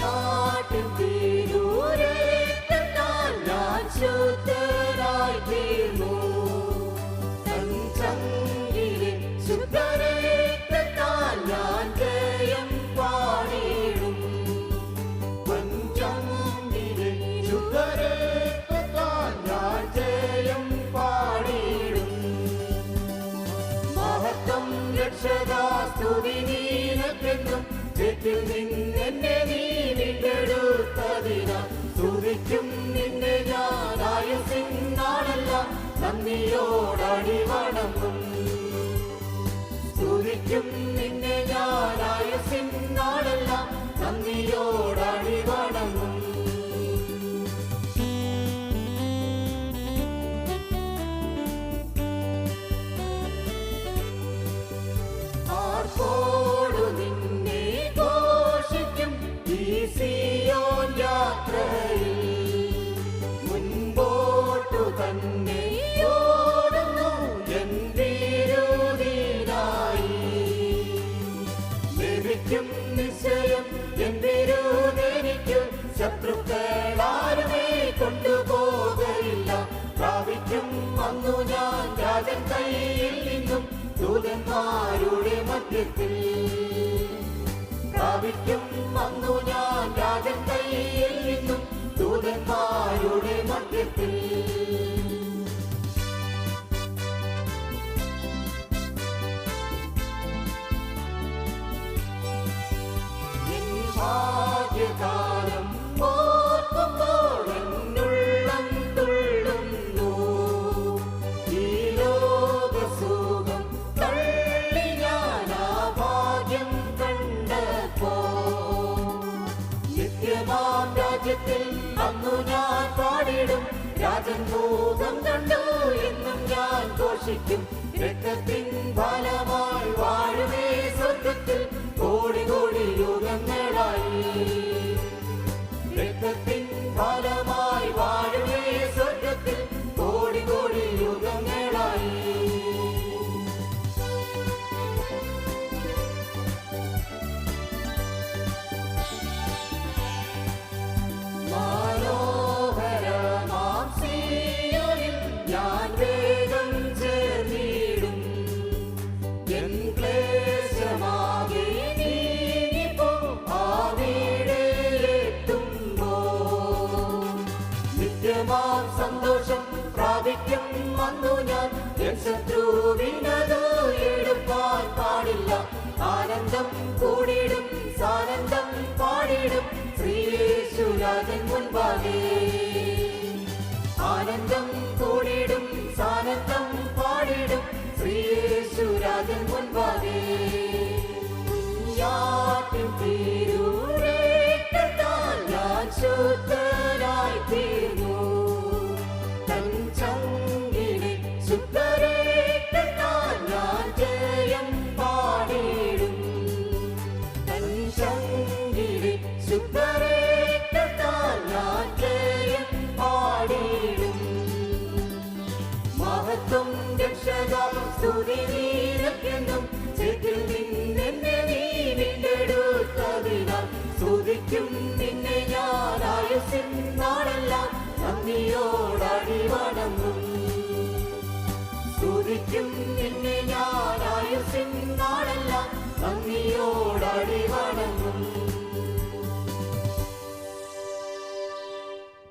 യാട്ടിൻ തിരൂരേറ്റത്താൽ ഞാൻ ശുദ്ധനായി തീർന്നു. തഞ്ചങ്കിലെ ശുദ്ധരേറ്റത്താൽ ഞാൻ ജയം പാടിയിടും. പഞ്ചങ്കിലെ ശുദ്ധരേറ്റത്താൽ ഞാൻ ജയം പാടിയിടും. മഹത്വം രക്ഷകാ സ്തുതി നീനക്കെന്നും ചേറ്റിൽ നിന്നെന്നെ നീ വീണ്ടെടുത്തതിനാൽ സ്തുതിക്കും നിന്നെ ഞാൻ ആയുസ്സിൻ നാളെല്ലാം നന്ദിയോടടി വണങ്ങും. സ്തുതിക്കും നിന്നെ ഞാൻ ആയുസ്സിൻ നാളെല്ലാം നന്ദിയോടടി വണങ്ങും. ആർപ്പോടു നിന്നെ ഘോഷിക്കും ഈ സിയോൻ യാത്രയിൽ. മുൻപോട്ടു തന്നെ ഓടുന്നു എൻ വിരുദിനായി. ലഭിക്കും നിശ്ചയം എൻ വിരുദെനിക്കു. ശത്രുക്കളാരുമേ കൊണ്ടുപോകയില്ല. പ്രാപിക്കും അന്നു ഞാൻ രാജൻ കയ്യിൽ നിന്നും ദൂതന്മാരുടെ മധ്യത്തിൽ. പ്രാപിക്കും അന്നു ഞാൻ രാജൻ കയ്യിൽ നിന്നും ദൂതന്മാരുടെ മധ്യത്തിൽ. എൻ ഭാഗ്യകാലം ഓർക്കുമ്പോൾ എന്നുള്ളം തുള്ളുന്നു. ഈ ലോകസുഖം തള്ളി ഞാൻ ആ ഭാഗ്യം കണ്ടപ്പോ. നിത്യമാം രാജ്യത്തിൽ അന്നു ഞാൻ പാടിടും. രാജൻ ഭോഗം കണ്ടു എന്നും ഞാൻ ഘോഷിക്കും. രക്തത്തിൻ ഫലമായി വാഴുമേ സ്വർഗത്തിൽ കോടി കോടി യുഗങ്ങളായി. രക്തത്തിൻ ഫലമായി വാഴുമേ സ്വർഗത്തിൽ കോടി കോടി യുഗങ്ങളായി. മനോഹരമാം സിയോനിൽ ഞാൻ വേഗം ചേർന്നിടും. എൻ ക്ലേശമാകെ നീങ്ങിപ്പോം അവിടെയെത്തുമ്പോൾ. നിത്യമാം സന്തോഷം പ്രാപിക്കും അന്നു ഞാൻ. എൻ ശത്രുവിനതു എടുപ്പാൻ പാടില്ല. ആനന്ദം കൂടിടും സാനന്ദം പാടിടും ശ്രീയേശുരാജൻ മുൻപാകെ. ആനന്ദം കൂടിടും സാനന്ദം പാടിടും ശ്രീയേശുരാജൻ മുൻപാകെ. യാട്ടിൻ തിരൂരേറ്റത്താൽ ഞാൻ ശുദ്ധനായി തീർന്നു. തഞ്ചങ്കിലെ ശുദ്ധരേറ്റത്താൽ ഞാൻ ജയം പാടിയിടും. തഞ്ചങ്കിലെ ശുദ്ധരേറ്റത്താൽ ഞാൻ ജയം പാടിയിടും. മഹത്വം രക്ഷകാ സ്തുതി നീനക്കെന്നും ചേറ്റിൽ നിന്നെന്നെ നീ വീണ്ടെടുത്തതിനാൽ സ്തുതിക്കും നിന്നെ ഞാൻ ആയുസ്സിൻ നാളെല്ലാം നന്ദിയോടടി വണങ്ങും. സ്തുതിക്കും